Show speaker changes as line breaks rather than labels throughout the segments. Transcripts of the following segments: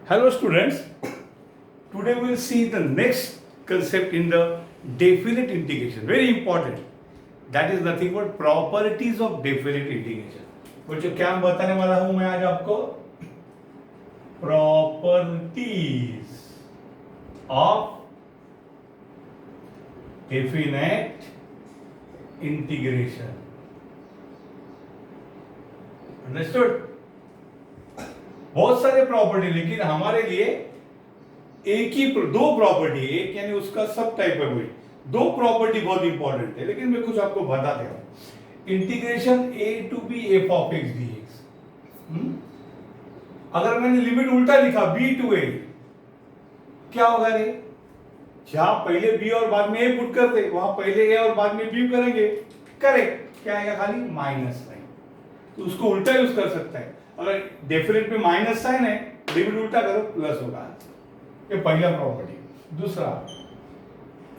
Hello students, today we will see the next concept in the definite integration, very important. That is nothing but properties of definite integration. बच्चों क्या बताने वाला हूं मैं आज आपको? Properties of definite integration. Understood? बहुत सारे प्रॉपर्टी, लेकिन हमारे लिए एक ही दो प्रॉपर्टी, एक यानी उसका सब टाइप है, कोई दो प्रॉपर्टी बहुत इंपॉर्टेंट है, लेकिन मैं कुछ आपको बताते हूं। Integration a to B F of X D X. अगर मैंने लिमिट उल्टा लिखा b टू a, क्या होगा रे? जहां पहले b और बाद में a पुट करते, वहां पहले a और बाद में b करेंगे, करेक्ट? क्या आएगा? खाली माइनस साइन। तो उसको उल्टा यूज कर सकता है। अगर डेफिनेट में माइनस साइन है, लिमिट उल्टा करो, प्लस होगा। ये पहला प्रॉपर्टी। दूसरा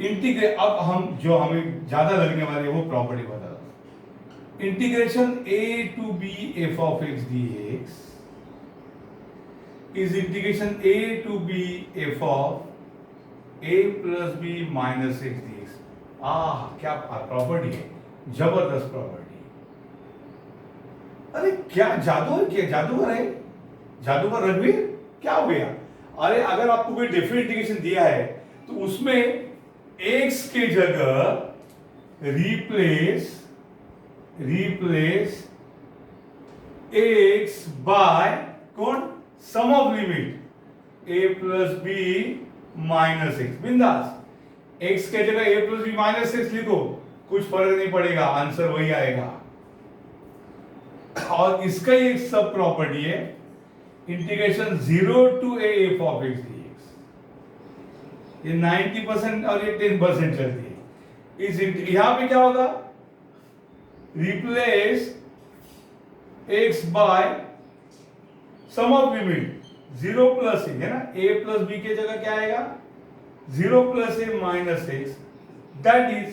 इंटीग्रेट, अब हम जो हमें ज्यादा लगने वाले वो प्रॉपर्टी बता रहा हूं। Integration a to b f of x dx is integration a to b f of a plus b minus x dx। क्या प्रॉपर्टी है, जबरदस्त प्रॉपर्टी। अरे क्या जादू है, क्या जादूगर है, जादूगर रणवीर, क्या हो गया? अरे अगर आपको कोई डेफिनेट इंटीग्रेशन दिया है तो उसमें x के जगह रिप्लेस x बाय कौन? Sum of limit a plus B minus x. बिंदास, x के जगह a plus B minus x लिखो, कुछ फर्क नहीं पड़ेगा, आंसर वही आएगा। और इसका एक सब प्रॉपर्टी है integration 0 to a f of x dx। ये 90% और ये 10% चलती है। इस यहां पे क्या होगा? Replace x by sum of limit 0 plus a, है ना? a प्लस b के जगह क्या आएगा? 0 plus a minus x, that is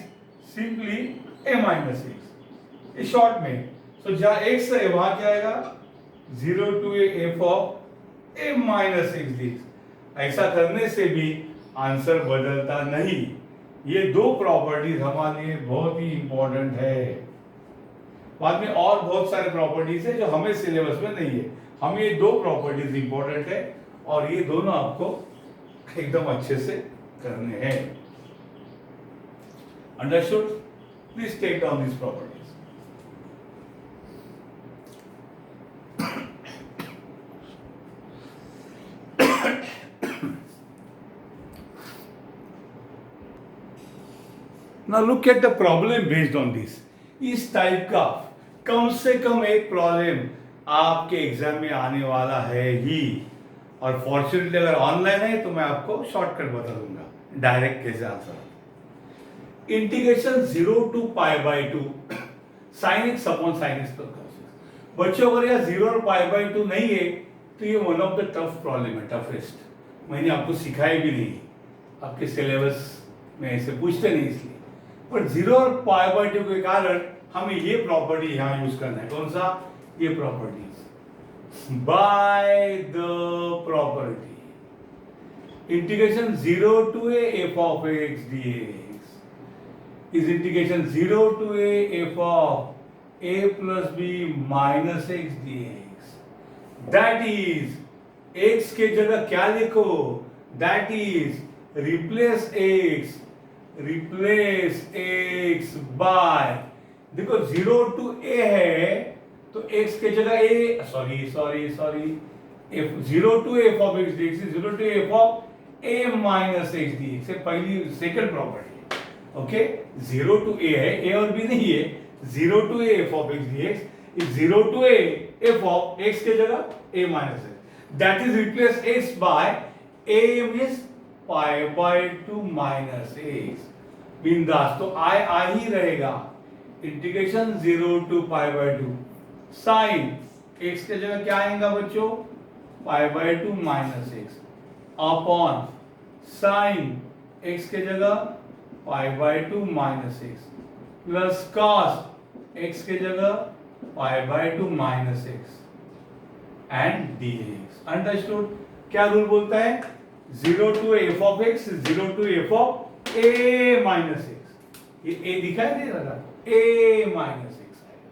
simply a minus x। इस शॉर्ट में तो जहां x है वहां क्या आएगा? 0 to a f of a minus x dx। ऐसा करने से भी आंसर बदलता नहीं। ये दो प्रॉपर्टीज हमारे लिए बहुत ही इंपॉर्टेंट है। बाद में और बहुत सारे प्रॉपर्टीज है जो हमें सिलेबस में नहीं है, हमें ये दो प्रॉपर्टीज इंपॉर्टेंट है और ये दोनों आपको एकदम अच्छे से करने हैं। Understood? Please take down this properties. Now look at the problem based on this. इस टाइप का कम से कम एक प्रॉब्लम आपके एग्जाम में आने वाला है ही, और फॉर्चुनेटली अगर ऑनलाइन है तो मैं आपको शॉर्टकट बता दूंगा डायरेक्ट कैसे answer. Integration 0 to pi by 2 sine x upon sine x plus cos X. बच्चों अगर यह 0 और पाई बाई 2 नहीं है तो ये one of the tough problem है, टफेस्ट। मैंने आपको सिखाई भी नहीं, आपके सिलेबस में ऐसे पूछते नहीं, इसलिए। पर 0 और पाई बाई 2 के कारण हमें ये प्रॉपर्टी यहां यूज करना है। कौन सा? ये property by the property integration 0 to a f of x dx is integration 0 to a f of a plus b minus x dx। That is x के जगह क्या लिखो? That is replace x by, देखो 0 to a है तो x के जगह a, sorry f 0 to f of x dx, 0 to f of a minus x dx। पहली सेकंड प्रॉपर्टी है। ओके, 0 टू a है, a और b नहीं है। 0 to a f of x dx is 0 to a f of x के जगह a minus x, that is replace x by a means pi by 2 minus x। बिंदास, तो I ही रहेगा। Integration 0 to pi by 2 sine x के जगह क्या आएगा बच्चों? Pi by 2 minus x upon sine x के जगह pi by 2 minus x plus cos x के जगह pi by 2 minus x and dx. Understood? क्या रूल बोलता है? 0 to f of x, 0 to f of a minus x. ये a दिखाई दे रहा था, a minus x आएगा,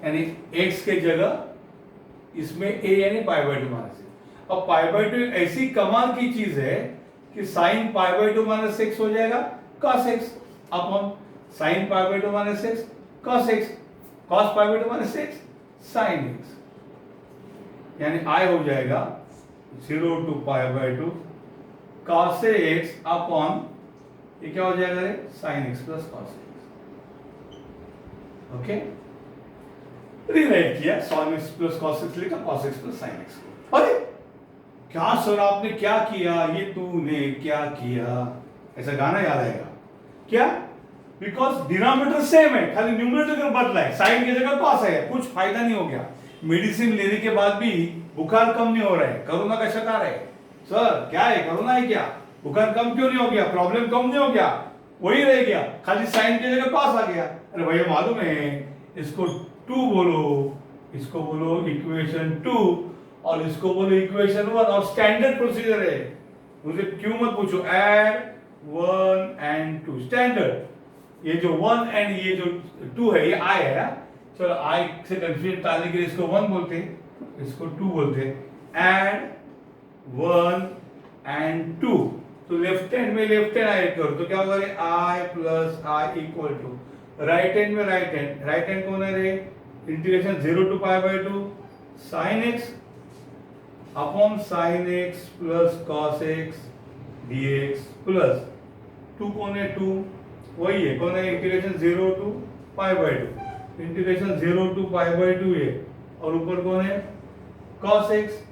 यानी x के जगह इसमें a यानी पाई बाई टू माइनस एक्स। अब पाई बाई टू ऐसी कमाल की चीज है कि sine pi by two minus x हो जाएगा cos x upon sine pi by two minus x cos x, cos pi by two minus x sine x, यानी I हो जाएगा 0 to pi by two cos x upon ये क्या हो जाएगा रे? sin x plus cos x। Okay, rewrite किया, sin x plus cos x लिखा, cos x plus sin x। अरे क्या सर आपने क्या किया, ये तूने क्या किया, ऐसा गाना याद आएगा क्या? बिकॉज डिनोमिनेटर सेम है, खाली न्यूमरेटर बदला है, साइन की जगह cos है, कुछ फायदा नहीं हो गया। मेडिसिन लेने के बाद भी बुखार कम नहीं हो रहा है, कोरोना का शिकार है। सर क्या है, कोरोना है क्या? बुखार कम क्यों नहीं हो गया, प्रॉब्लम कम नहीं हो गया, वही रह गया, खाली साइन की जगह cos आ गया। अरे भैया मालूम है, इसको 2 बोलो, इसको बोलो इक्वेशन 2 और इसको बोलो इक्वेशन 1, और स्टैंडर्ड प्रोसीजर है, मुझे क्यों मत पूछो। ऐड 1 and 2 स्टैंडर्ड, ये जो 1 and ये जो 2 है ये I है। चलो I से कंफ्यूजन टालने के लिए इसको 1 बोलते हैं, इसको 2 बोलते हैं। ऐड 1 and 2, तो लेफ्ट हैंड में लेफ्ट हैंड ऐड करो तो क्या होगा रे? I plus I equal to right hand में राइट हैंड कौन है रे? Integration 0 to pi by two sine x upon sine x plus cos x dx plus 2 कौन है? 2 वही है, कौन है? Integration 0 to pi by two, integration 0 to pi by two है, और ऊपर कौन है? cos x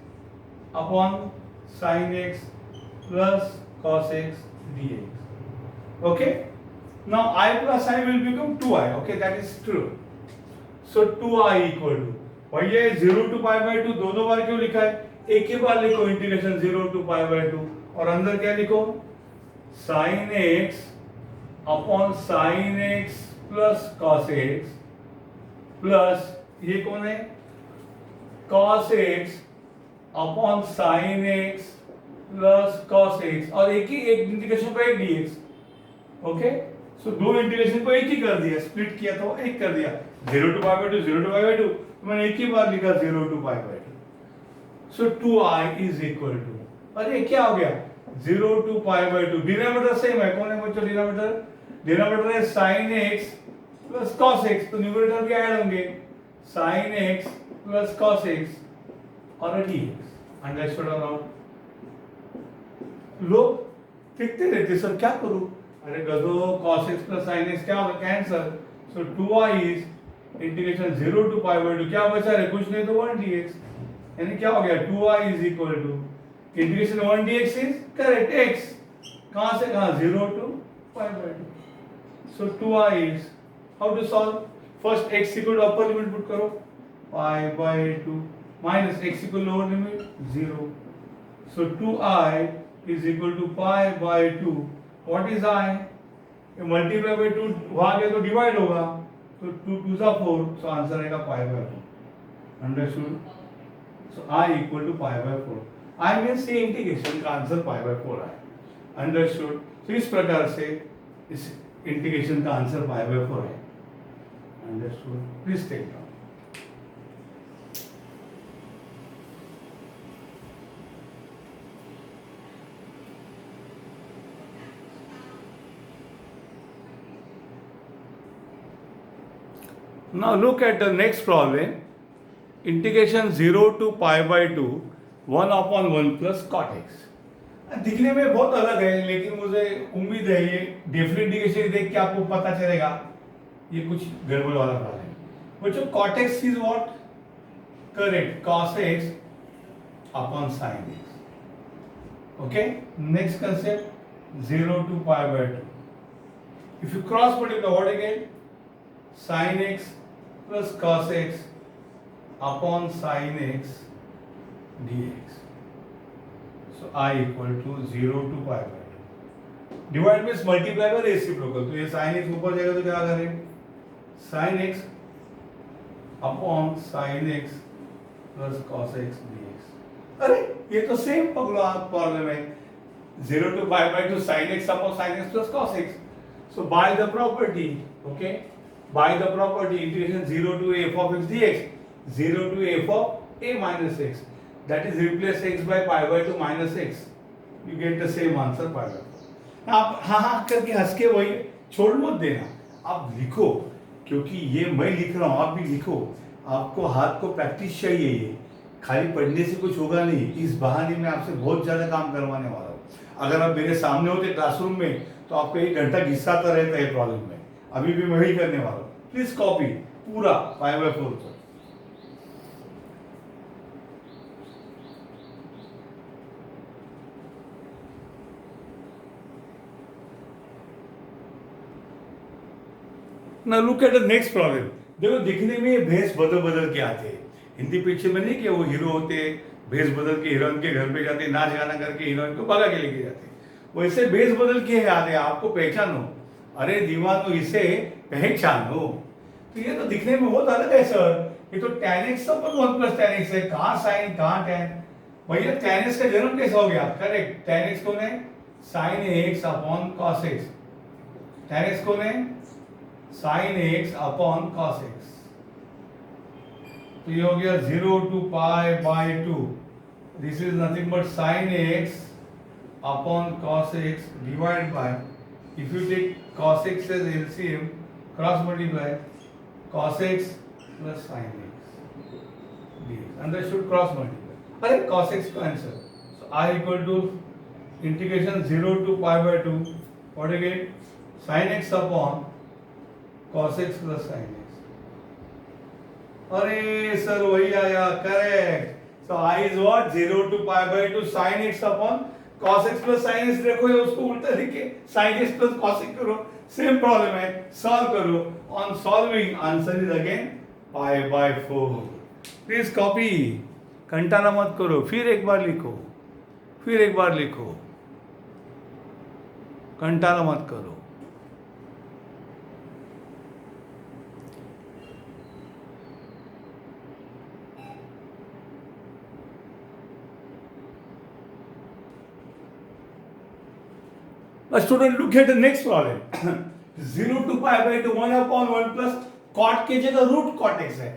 upon sin x plus cos x dx। Okay, now I plus I will become 2i, okay, that is true। so 2i equal to, भैया 0 to pi by to दोनों बार क्यों लिखा है? एक ही बार लिखो, integration 0 to pi by to, और अंदर क्या लिखो? sin x upon sin x plus cos x plus ये कौन है? cos x upon sin x plus cos x, और एक इंटीग्रेशन को एक dx। ओके, सो दो इंटीग्रेशन को एक ही कर दिया, स्प्लिट किया तो एक कर दिया, 0 to pi by two 0 to pi by two, मैंने एक ही बार लिखा 0 to pi by two. So 2i is equal to, अरे क्या हो गया? 0 to pi by two, denominator same है, कौन है बच्चों डिनोमिनेटर? डिनोमिनेटर है sin x plus cos x, तो न्यूमरेटर भी ऐड होंगे, sin x plus cos x और dx। Understood or not? लोग देखते रहते सर क्या करूं, अरे गधो, cos x plus sin x क्या होगा? Cancer. So 2i is integration 0 to pi by to, क्या बचा रे? कुछ नहीं तो 1 dx, यानी क्या हो गया? 2i is equal to integration 1 dx is correct, x कहां से कहां? 0 to pi by two. So 2i is, how to solve? First x equal to upper limit put करो, pi by two minus x equal lower limit 0। So 2i is equal to pi by 2, what is I? Multiply by 2 वहां गया तो divide होगा, तो 2 2 जा 4, so answer आएगा pi by 2। Understood? So I equal to pi by 4, I means ये integration का answer pi by 4 है। अंडरस्टूड? तो इस प्रकार से इस इंटीग्रेशन का आंसर पाई बाय 4 है। Understood? Please take down. Now look at the next problem. Integration 0 to pi by 2 1 upon 1 plus cot x। दिखने में बहुत अलग है, लेकिन मुझे उम्मीद है ये डिफरेंट इंटीग्रेशन देख के आपको पता चलेगा ये कुछ गड़बड़ वाला प्रॉब्लम है। बच्चों cot x is what? Correct, cos x upon sin x। Okay, next concept 0 to pi by 2। If you cross multiply, what again? sin x plus cos x upon sin x dx। So I equal to 0 to pi by 2। Divide means multiply by reciprocal, तो ये sin x ऊपर जाएगा तो क्या करें? sin x upon sin x plus cos x dx। अरे ये तो सेम पकड़ो आप प्रॉब्लम है, 0 to pi by 2 sin x upon sin x plus cos x. So by the property, okay, by the property integration 0 to f of x dx, 0 to f of a minus x, that is replace x by pi by 2 minus x, you get the same answer pi by 4. आप हाँ करके हंस के वही छोड़ मत देना, आप लिखो, क्योंकि ये मैं लिख रहा हूँ, आप भी लिखो, आपको हाथ को प्रैक्टिस चाहिए, ये खाली पढ़ने से कुछ होगा नहीं, इस बहाने में आपसे बहुत ज़्यादा काम करवाने वाला हूँ। अगर आप मेरे सामने होते क्लासरूम में तो आपको 1 घंटा घिसाता रहता है प्रॉब्लम में, अभी भी मैं वही करने वाला हूँ। प्लीज कॉपी पूरा पाई बाय 4 तक। ना look at the next problem. देखो दिखने में ये भेस बदल बदल के आते हैं, हिंदी पिक्चर में नहीं कि वो हीरो होते भेस बदल के हीरोइन के घर पे जाते, नाच गाना करके हीरोइन को भगा के लेके जाते, वैसे भेस बदल के आते हैं। आपको पहचानो, अरे दीवानो इसे पहचानो। तो ये तो दिखने में बहुत अलग है सर, ये तो tan x upon 1 plus tan x है, कहाँ साइन कहाँ tan। भैया tan x का जन्म कैसा हो गया? करेक्ट, tan x कौन है? sin x upon cos x। tan x कौन है? sin x upon cos x। तो ये हो गया 0 to pi by 2, this is nothing but sin x upon cos x divided by, if you take cos x as LCM, cross multiply cos x plus sin x dx, understood? Cross multiply, अरे cos x का answer, so I equal to integration 0 to pi by 2, what again? sin x upon cos x plus sin x। अरे sir वही आया, correct. so I is what? 0 to pi by 2 sin x upon cos x plus sin x। देखो ये उसको उल्टा लिखे sin x plus cos x करो, same problem है, सॉल्व करो। On solving answer is again pi by 4। Please copy, घंटाना मत करो, फिर एक बार लिखो, फिर एक बार लिखो, घंटाना मत करो। Student look at the next problem. 0 to pi by 2 1 upon 1 plus cot के जगह रूट cot x है।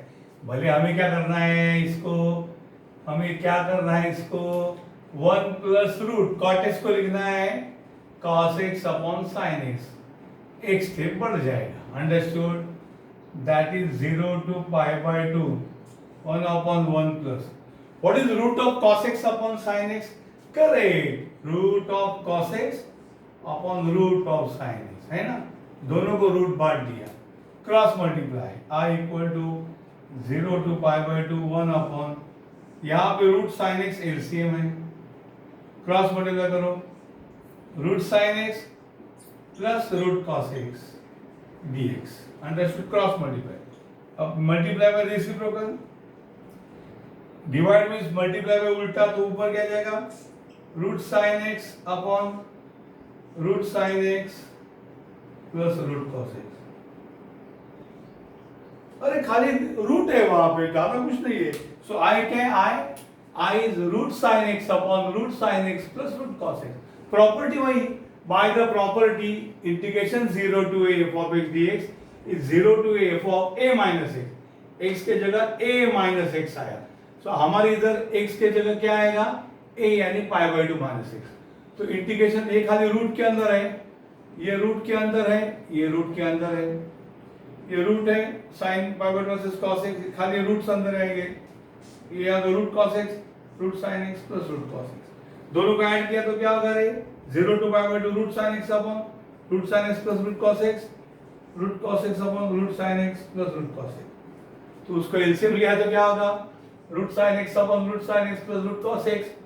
भले हमें क्या करना है इसको, हमें क्या करना है इसको, 1 plus रूट cot x को लिखना है cos x upon sin x, एक स्टेप बढ़ जाएगा, understood? That is 0 to pi by 2 1 upon 1 plus, what is root of cos x upon sin x? Correct, root of cos x upon root of sine x, है ना, दोनों को root बांट दिया, cross multiply I equal to 0 to pi by 2 1 upon, यहाँ पे root sine x LCM है, cross multiply करो, root sine x plus root cos x dx, understood? Cross multiply, अब multiply by reciprocal, divide means multiply by उल्टा, तो ऊपर क्या जाएगा? Root sine x upon root sine x plus root cos x. अरे खाली root है वहां पे, ज्यादा कुछ नहीं है। सो आई क्या है? I is root sine x upon root sine x plus root cos x. Property वही, by the property integration 0 to a f of x dx is 0 to a f of a minus x, x के जगह a minus x आया, सो हमारे इधर x के जगह क्या आएगा? a यानी पाई बाय 2 माइनस एक्स। तो इंटीग्रेशन एक खाली रूट के अंदर है, ये रूट के अंदर है, ये रूट के अंदर है, ये रूट है sine pi by 2 versus cos x, खाली रूट्स अंदर आएंगे, ये यहाँ तो root cos x, root sin x plus root cos x, दोनों को ऐड किया तो क्या होगा रे? 0 to pi by 2 root sin x upon root sin x plus root cos x, root cos x upon root sin x plus root cos x। तो उसको LCM लिया तो क्या होगा? Root sin x upon root sin x plus root cos x,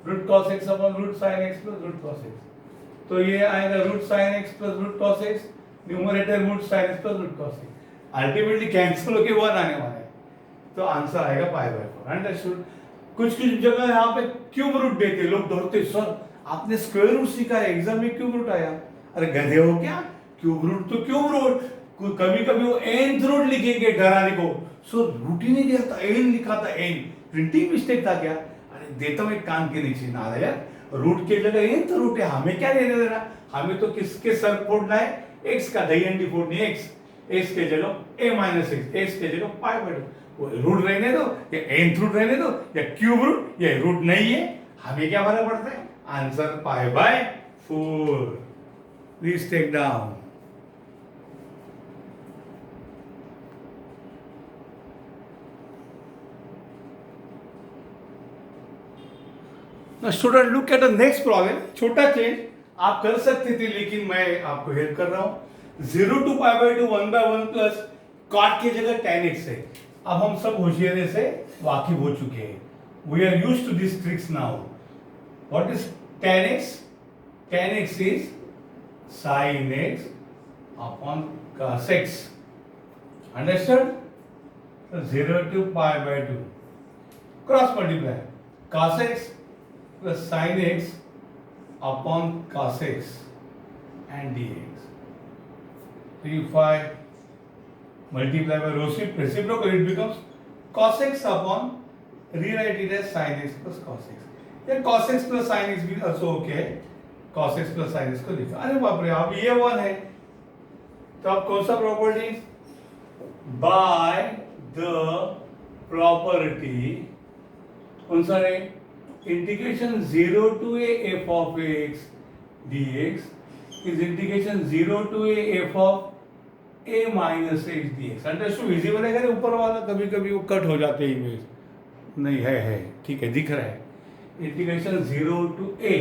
root cos x upon root sin x plus root cos x। तो ये आएगा root sin x plus root cos x, numerator root sin x plus root cos x, ultimately cancel होके 1 आने वाला है, तो answer आएगा pi by 4, understood? कुछ कुछ जगह यहाँ पे क्यूब रूट देते, लोग डरते, सर आपने स्क्वायर रूट सीखा है, एग्जाम में क्यूब रूट आया। अरे गधे हो क्या, क्यूब रूट तो क्यूब रूट, कभी कभी वो nth रूट लिखेंगे डराने को, सो रूट ही नहीं दिया था, n लिखा था, n प्रिंटिंग मिस्टेक था क्या? अरे देता हूँ एक कान के नीचे ना यार, रूट के जगह ये तो रूट है, हमें क्या लेने देना, हमें तो किसके सर फोड़ना है, एक्स का दही अंडी फोड़नी है, एक्स के जगह a माइनस एक्स के जगह पाई बाई टू, रूट रहने दो या nth रूट रहने दो या क्यूब रूट, ये रूट नहीं है, हमें क्या फर्क पड़ता है, answer pi by 4। Please take down. Student look at the next problem, छोटा चेंज आप कर सकते थे लेकिन मैं आपको हेल्प कर रहा हूं। 0 to pi by two 1/1 plus cot की जगह tan x है। अब हम सब होशियारी से वाकिफ हो चुके हैं, we are used to this tricks now. What is tan x? tan x is sin x upon cos x, understood? So 0 to pi by 2 cross multiply cos x plus sin x upon cos x and dx. So if I multiply by reciprocal, it becomes cos x upon, rewrite it as sin x plus cos x. Yeah, cos x plus sin x भी also okay. cos x plus sin x को लिखा, अरे बाप रे, अब ये 1 है तो अब कौन सा प्रॉपर्टी, बाय द प्रॉपर्टी कौन सा है, integration 0 to a f of x dx is integration 0 to a f of a minus x dx। Understood? Visible है, ऊपर वाला कभी कभी वो कट हो जाते हैं, इमेज नहीं है ठीक है, दिख रहा है। Integration 0 to a,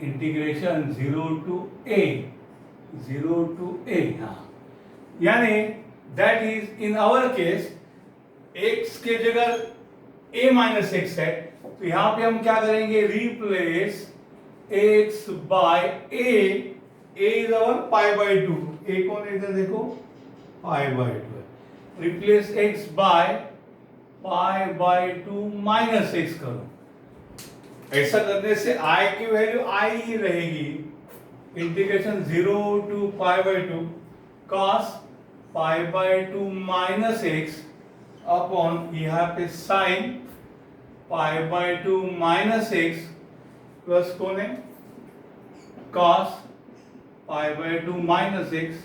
integration 0 to a, हाँ, यानी that is in our case x के जगह a माइनस एक्स है, तो यहां पे हम क्या करेंगे, replace x by a is our pi by 2, a कौन है इधर देखो, pi by 2, replace x by pi by 2 minus x करो। ऐसा करने से i की वैल्यू i ही रहेगी। Integration 0 to pi by 2 cos pi by 2 minus x upon यहाँ पे sine pi by 2 minus x plus कौन है, cos pi by 2 minus x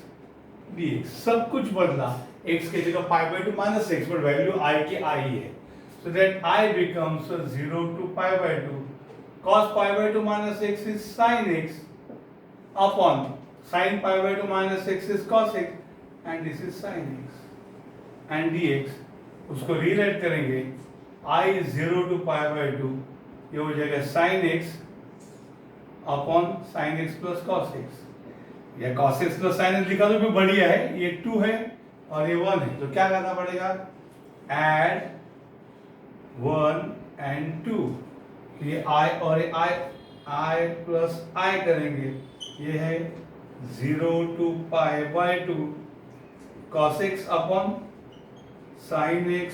dx। सब कुछ बदला, x के जगह pi by 2 minus x, but value i की i है, so that i becomes 0 to pi by 2 cos pi by 2 minus x is sin x upon sin pi by 2 minus x is cos x and this is sin x and dx। उसको rewrite करेंगे, i is 0 to pi by 2, ये हो जाएगा sin x upon sin x plus cos x, या cos x plus sin x लिखा तो भी बढ़िया है, ये 2 है और ये 1 है, तो क्या करना पड़ेगा, add 1 and 2, ये i और ये i plus i करेंगे, ये है 0 to pi by 2 cos x upon sin x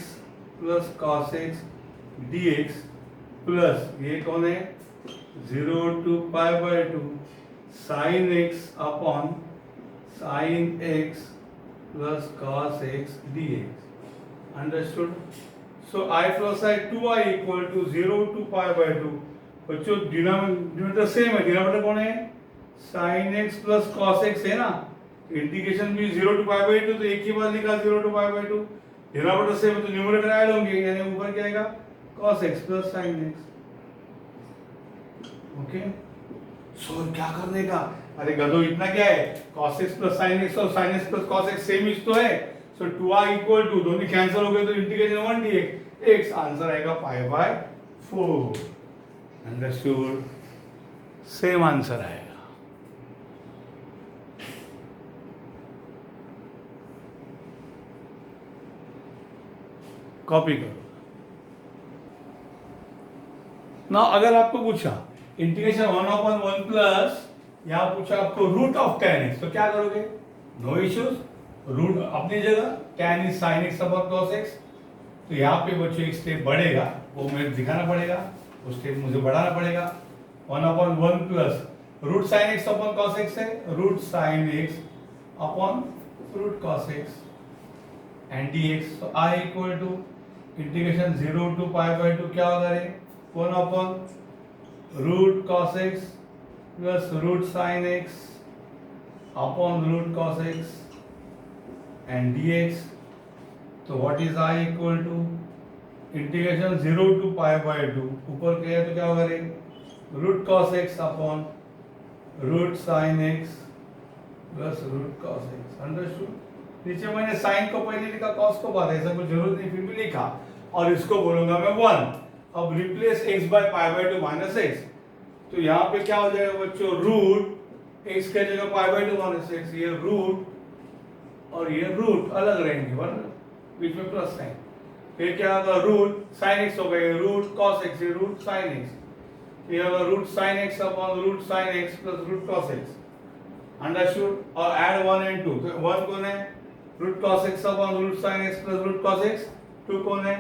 plus cos x dx plus ये कौन है 0 to pi by 2 sin x upon sin x plus cos x dx। Understood? So i plus i 2i equal to 0 to pi by 2। बच्चों denominator same है, denominator कौन है, sin x plus cos x है ना, integration भी 0 to pi by 2, तो एक ही बार लिखा 0 to pi by 2, denominator same तो न्यूमरेटर ऐड होंगे, यानी ऊपर क्या आएगा cos x plus sin x। Okay, so क्या करने का, अरे गधो इतना क्या है, cos x plus sin x और sin x plus cos x same ही तो है, सो 2i इक्वल टू, दोनों कैंसिल हो गए तो इंटीग्रेशन 1 dx, x आंसर आएगा pi by 4। Understood? Same answer आएगा। कॉपी करो ना। अगर आपको पूछा इंटीग्रेशन 1/1 प्लस, यहां पूछा आपको रूट ऑफ tan x, तो क्या करोगे, नो इश्यूज, रूट अपनी जगह, tan is sin x upon cos x, तो यहाँ पे बच्चों एक स्टेप बढ़ेगा, वो मुझे दिखाना पड़ेगा, वो स्टेप मुझे बढ़ाना पड़ेगा। 1/1 plus root sin x upon cos x है, root sin x upon root cos x and dx। तो i equal to integration 0 to pi by 2 क्या होगा रे, 1 upon root cos x plus root sin x upon root cos x and dx. तो what is I equal to integration 0 to pi by 2, ऊपर क्या है तो क्या होगा रे, root cos x upon root sin x plus root cos x. Understood? नीचे मैंने साइन को पहले लिखा, कॉस को बाद, ऐसा कोई जरूरत नहीं, फिर भी लिखा, और इसको बोलूंगा मैं 1. अब replace x by pi by 2 minus x, तो यहाँ पे क्या हो जाएगा बच्चों, रूट x के जगह पाई बाय 2 माइनस x, ये रूट और ये रूट अलग रहेंगे, बराबर, बीच में प्लस साइन, फिर क्या होगा, रूट साइन x हो गया, रूट कॉस x, ये रूट साइन x, ये होगा root sine x upon root sine x plus root cos x. Understood? और ऐड 1 and 2, तो 1 कौन है, root cos x upon root sine x plus root cos x, 2 कौन है,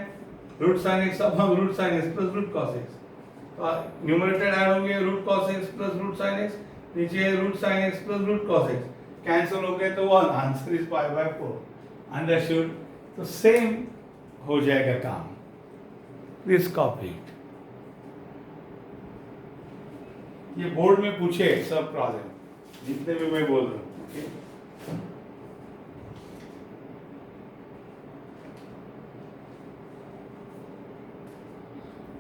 root sine x upon root sine x plus root cos x. तो numerator add होंगे root cos x plus root sine x, नीचे root sine x plus root cos x, cancel हो गए तो 1, answer is pi by 4. Understood? तो same हो जाएगा काम. Please copy it. ये बोर्ड में पूछे सब प्रॉब्लम जितने भी मैं बोल रहा हूँ. ओके,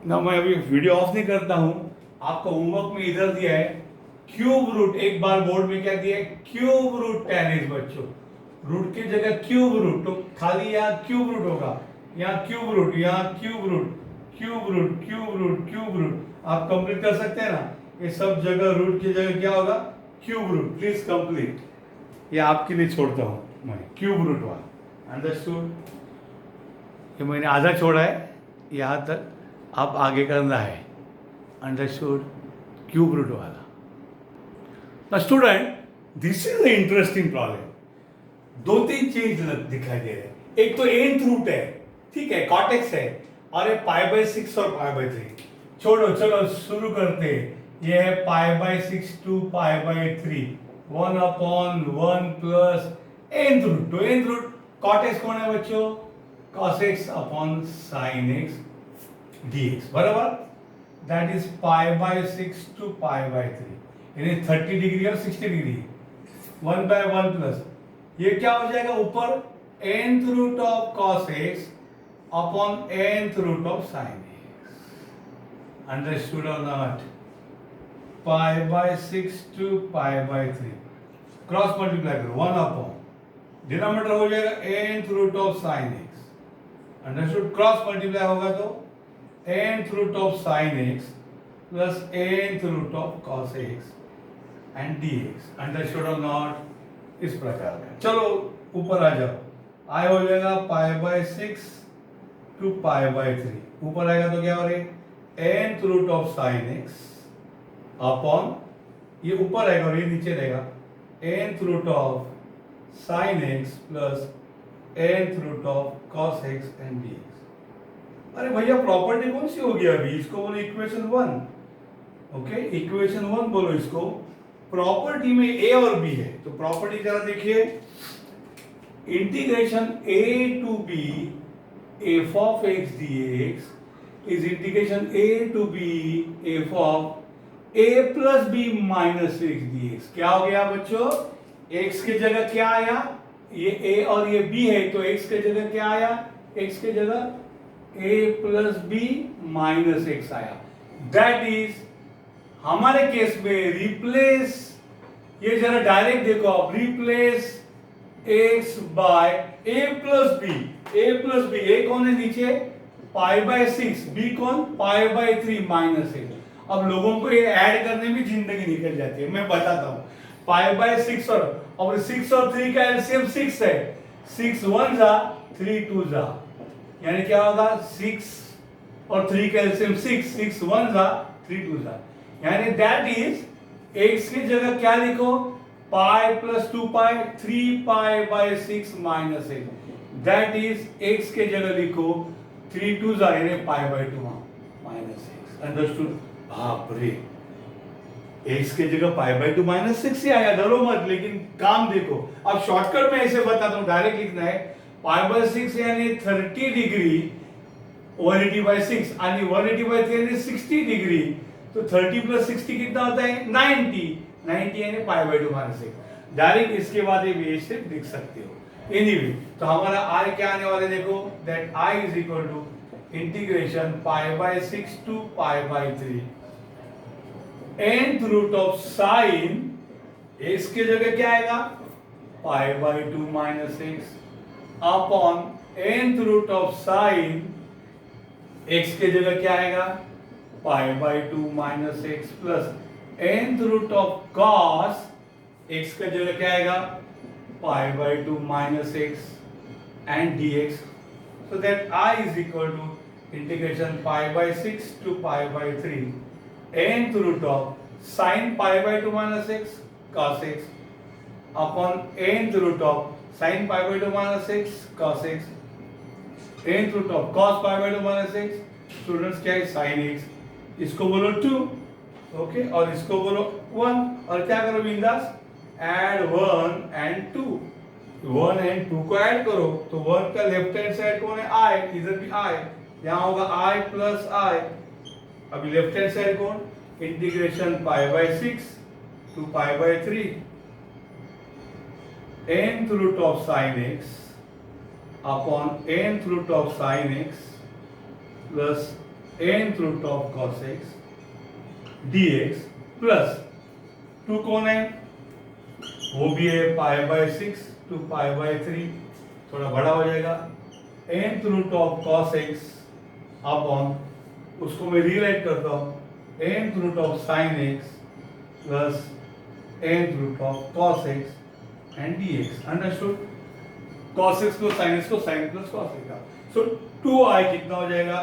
ना मैं अभी वीडियो ऑफ नहीं करता हूं. आपको होमवर्क में इधर दिया है क्यूब रूट, एक बार बोर्ड में क्या दिया है, क्यूब रूट tan x. बच्चों रूट की जगह क्यूब रूट, तो खाली यहाँ क्यूब रूट होगा, यहाँ क्यूब रूट, यहाँ cube root, cube root, cube root, cube root. आप कंप्लीट कर सकते हैं ना, ये सब जगह रूट की जगह क्या होगा, क्यूब रूट. प्लीज कंप्लीट, ये आपके लिए छोड़ता हूँ मैं, क्यूब रूट वाला. अंडरस्टूड? ये मैंने आधा छोड़ा है, यहाँ तक आप आगे करना है. अंडरस्टूड? क्यूब रूट वाला. ना student, this is the interesting problem. 2-3 चीज दिखाई दे रहे हैं. एक तो nth रूट है, ठीक है, cot x है, और ये पाई बाय 6 और पाई बाय 3. छोड़ो, चलो शुरू करते हैं. ये है pi by 6 to pi by 3, 1 upon 1 plus nth root. तो nth रूट cot x कौन है बच्चों, cos x upon sin x dx, बराबर. That is pi by 6 to pi by 3, यानी 30 डिग्री और 60 डिग्री. 1 बाय 1 प्लस, ये क्या हो जाएगा ऊपर, nth root of cos x upon nth root of sin x. Understood or not? Pi by 6 to pi by 3, cross multiply करो, 1 upon, denominator हो जाएगा nth root of sin x. Understood? Cross multiply होगा तो nth root of sin x plus nth root of cos x and dx. Understood or not? इस प्रकार का. चलो ऊपर आ जाओ. आई हो जाएगा pi by 6 to pi by 3, ऊपर आएगा तो क्या हो रही, nth root of sin x upon, ये ऊपर आएगा और ये नीचे रहेगा, nth root of sin x plus nth root of cos x and dx. अरे भैया प्रॉपर्टी कौन सी होगी अभी, इसको बोलो इक्वेशन 1. ओके, इक्वेशन 1 बोलो इसको. प्रॉपर्टी में a और b है, तो प्रॉपर्टी जरा देखिए, integration a to b f of x dx is integration a to b f of a plus b minus x dx. क्या हो गया बच्चों, x की जगह क्या आया, ये a और ये b है, तो x की जगह क्या आया, x की जगह a plus b minus x आया. दैट इज हमारे केस में रिप्लेस, ये जरा डायरेक्ट देखो आप, replace x by a plus b. a plus b, a कौन है नीचे, पाई बाय 6, b कौन, पाई बाय 3 माइनस 1. अब लोगों को ये ऐड करने में जिंदगी निकल जाती है, मैं बताता हूं. पाई बाय 6 और 6 और 3 का एलसीएम 6 है, 6 1 जा 3 2 जा, यानी क्या होगा, 6 और 3 का एलसीएम 6, 6 1 जा 3 2 जा, यानी दैट इज x की जगह क्या लिखो, pi plus 2 pi, 3 pi by 6 minus 1. That is x के जगह लिखो 3 2 जा, यानी पाई बाय 2 माइनस 6. अंडरस्टूड? बाप रे, x के जगह पाई बाय 2 माइनस 6 ही आया, डरो मत, लेकिन काम देखो. अब शॉर्टकट में ऐसे बताता हूं, डायरेक्ट लिखना है, पाई बाय 6 यानी 30 डिग्री 180/6 आणि 180/3 यानी 60 डिग्री, तो 30 + 60 कितना होता है 90 यानी π/2 - 6। डायरेक्ट इसके बाद ये वेव शेप लिख सकते हो। एनीवे तो हमारा i क्या आने वाला है देखो, that i is equal to integration π/6 to π/3 nth root of sine x की जगह क्या आएगा π/2 - 6 upon nth root of sine x की जगह क्या आएगा π/2 - 6 plus nth root of cos x का जगह क्या आएगा π/2 - 6 and dx, so that I is equal to integration π/6 to π/3 nth root of sin π/2 - 6 cos x upon nth root of sin π/2 - 6 cos x nth root of cos π/2 - 6, students क्या है sin x, इसको बोलो 2 okay और इसको बोलो 1 और क्या करो बिंदास ऐड 1 and 2, 1 and 2 को ऐड करो तो 1 का लेफ्ट हैंड साइड कौन है i, इधर भी i, यहाँ होगा i प्लस i, अभी लेफ्ट हैंड साइड कौन integration π/6 to π/3 nth root of sin x upon nth root of sin x plus nth root of cos x dx plus 2 कौन है वो भी है π/6 to π/3, थोड़ा बड़ा हो जाएगा nth root of cos x upon उसको मैं रीराइट करता हूँ nth root of sin x plus nth root of cos x and dx, understood. cos x को sin x को sin प्लस cos x का, सो 2i कितना हो जाएगा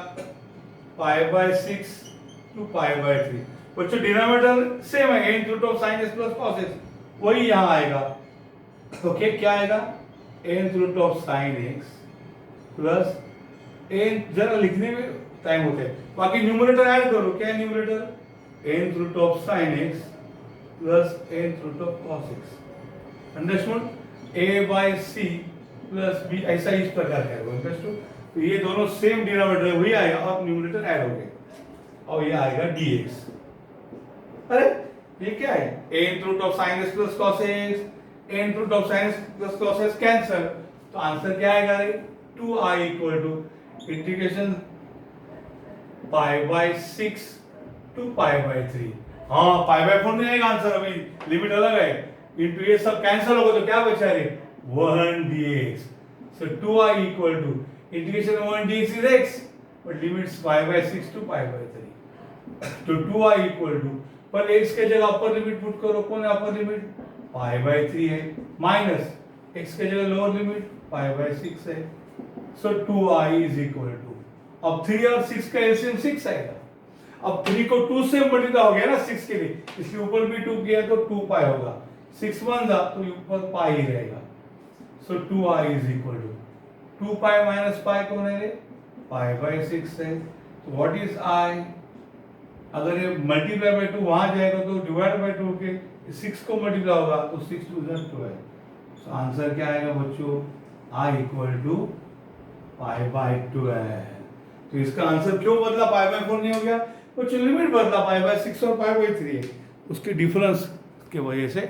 π/6 to π/3, बच्चों डिनोमिनेटर सेम है nth root of sin x plus cos x, वही यहां आएगा ओके क्या आएगा nth root of sin x plus n, जरा लिखने में टाइम होता है, बाकी न्यूमरेटर ऐड करो, क्या है numerator nth root of sin x plus nth root of cos x, understood. a/c plus b ऐसा इस प्रकार का है, अंडरस्टूड। तो ये दोनों सेम डिनोमिनेटर वही आएगा और न्यूमरेटर ऐड हो गए और ये आएगा dx। अरे ये क्या है nth root of sin x plus cos x, nth root of sin x plus cos x cancel, तो आंसर क्या आएगा 2i equal to integration π/6 to π/3, हाँ π/4 नहीं आएगा आंसर, अभी लिमिट अलग है, इनटू ये सब कैंसिल होगा तो क्या बचा रे 1 dx, so 2i equal to integration 1 dx is x but limits π/6 to π/3, तो 2i इक्वल टू पर x के जगह अपर लिमिट पुट करो, कौन है अपर लिमिट π/3 है, माइनस x के जगह लोअर लिमिट π/6 है, so 2i is equal to, अब 3 और 6 का एलसीएम 6 आएगा, अब 3 को 2 से मल्टीप्लाई हो गया ना 6 के लिए, इसके ऊपर भी 2 किया तो 2π होगा, 6 1 जा तो ऊपर पाई ही रहेगा, सो 2i इज इक्वल टू 2π - π कौन है π/6 है, तो व्हाट इज i, अगर ये मल्टीप्लाई बाय 2 वहां जाएगा तो डिवाइड बाय 2 के 6 को मल्टीप्लाई होगा तो 6 2 12, सो आंसर क्या आएगा बच्चों i इक्वल टू π/12, तो इसका आंसर क्यों बदला π/4 नहीं हो गया बच्चों, लिमिट बदला π/6 और π/3 है, उसके डिफरेंस की वजह से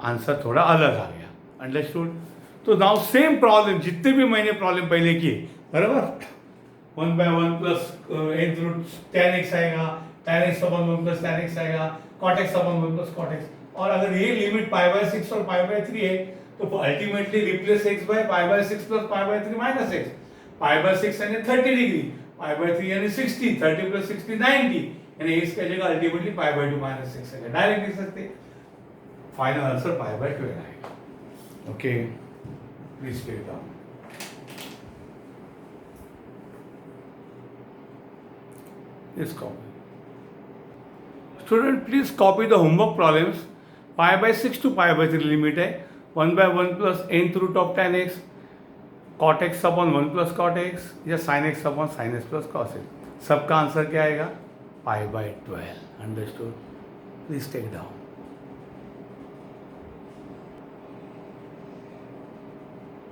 आंसर थोड़ा अलग आ गया, अंडरस्टूड। तो नाउ सेम प्रॉब्लम जितने भी मैंने प्रॉब्लम पहले किए बराबर 1/1 plus nth root tan x आएगा, tan x upon 1 plus tan x आएगा, cot x upon 1 plus cot x, और अगर ये लिमिट π/6 और π/3 है तो ultimately replace x by π/6 plus π/3 minus x, π/6 यानी 30 डिग्री, π/3 यानी 60, 30 प्लस 60 90, यानी x की जगह अल्टीमेटली π/2 माइनस 6 है, डायरेक्ट लिख सकते, फाइनल आंसर π/12 आएगा। ओके प्लीज टेक डाउन, इस copy student please copy the homework problems, π/6 to π/3 limit है 1/1 plus nth root of tan x, cot x upon 1 plus cot x या sin x upon sin x plus cos x, सबका answer क्या आएगा π/12, understood, please take down.